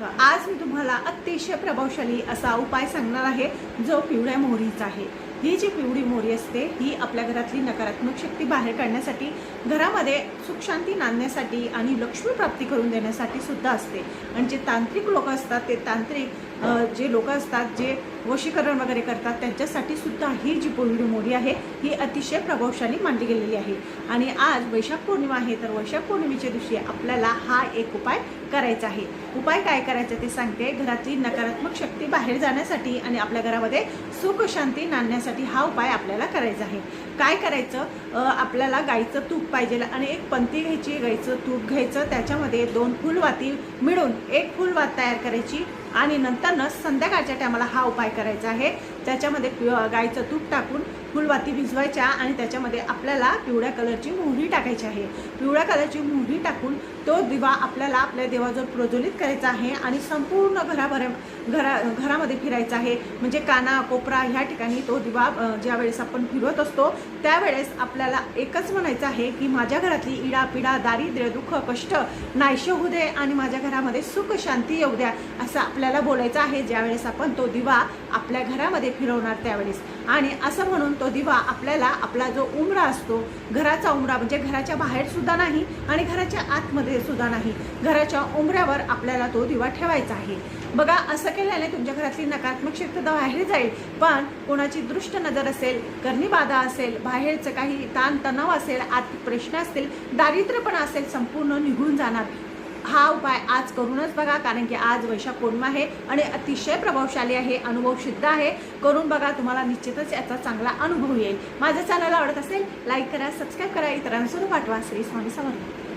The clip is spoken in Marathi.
आज मी तुम्हाला अतिशय प्रभावशाली असा उपाय सांगणार आहे जो पिवळ्या मोहरीचा आहे। ही जी पिवळी मोहरी असते ही आपल्या घरातली नकारात्मक शक्ती बाहेर काढण्यासाठी, घरामध्ये सुख शांती नांदण्यासाठी आणि लक्ष्मी प्राप्ती करून देण्यासाठी सुद्धा असते। आणि जे तांत्रिक लोक असतात ते तांत्रिक जे लोक असतात जे वशीकरण वगैरे करतात त्यांच्यासाठी सुद्धा ही जी पिवळी मोहरी आहे ही अतिशय प्रभावशाली मानली गेलेली आहे। आणि आज वैशाख पौर्णिमा आहे, तर वैशाख पौर्णिमेच्या दिवशी आपल्याला हा एक उपाय करायचा आहे। उपाय काय करायचा ते सांगते। घरातली नकारात्मक शक्ती बाहेर जाण्यासाठी आणि आपल्या घरामध्ये सुख शांती नांदण्यासाठी हा उपाय आपल्याला करायचा आहे। काय करायचं, आपल्याला गाईचं तूप पाहिजे आणि एक पंती घ्यायची, गाईचं तूप घ्यायचं, त्याच्यामध्ये 2 फुलवाती मिळून एक फुलवात तयार करायची आणि नंतरनं संध्याकाळच्या टायमाला हा उपाय करायचा आहे। त्याच्यामध्ये गाईचं तूप टाकून फुलवाती भिजवायच्या आणि त्याच्यामध्ये आपल्याला पिवळ्या कलरची मोहरी टाकायची आहे। पिवळ्या कलरची मोहरी टाकून तो दिवा आपल्याला आपल्या देवाजवळ प्रज्वलित करायचा आहे आणि संपूर्ण घरामध्ये फिरायचा आहे। म्हणजे काना कोपरा ह्या ठिकाणी तो दिवा ज्यावेळेस आपण फिरवत असतो त्यावेळेस आपल्याला एकच म्हणायचं आहे की माझ्या घरातली इडा पिडा दारिद्र्य दुःख कष्ट नाहीसे होऊ दे आणि माझ्या घरामध्ये सुख शांती येऊ द्या असं आपल्याला बोलायचं आहे ज्यावेळेस आपण तो दिवा आपल्या घरामध्ये फिरवणार त्यावेळेस। आणि असं म्हणून तो दिवा आपल्याला आपला जो उंबरा असतो, घराचा उंबरा म्हणजे घराच्या बाहेर सुद्धा नाही आणि घराच्या आतमध्ये सुद्धा नाही, घराच्या उंबऱ्यावर आपल्याला तो दिवा ठेवायचा आहे। बघा, असं केल्याने तुमच्या घरातली नकारात्मक शक्ती बाहेर जाईल, पण कोणाची दृष्ट नजर असेल, करणी बाधा असेल, बाहेरचं काही ताण तणाव असेल, आर्थिक प्रश्न असतील, दारिद्र्यपणा असेल, संपूर्ण निघून जाणार। हा उपाय आज करूनच बघा, कारण की आज वैशाख पौर्णिमा आहे आणि अतिशय प्रभावशाली आहे, अनुभव सिद्ध आहे। करून बघा, तुम्हाला निश्चितच याचा चांगला अनुभव येईल। माझ्या चॅनल आवडत असेल लाईक करा, सबस्क्राईब करा, इतरांसोबत पाठवा। श्री स्वामी समर्थ।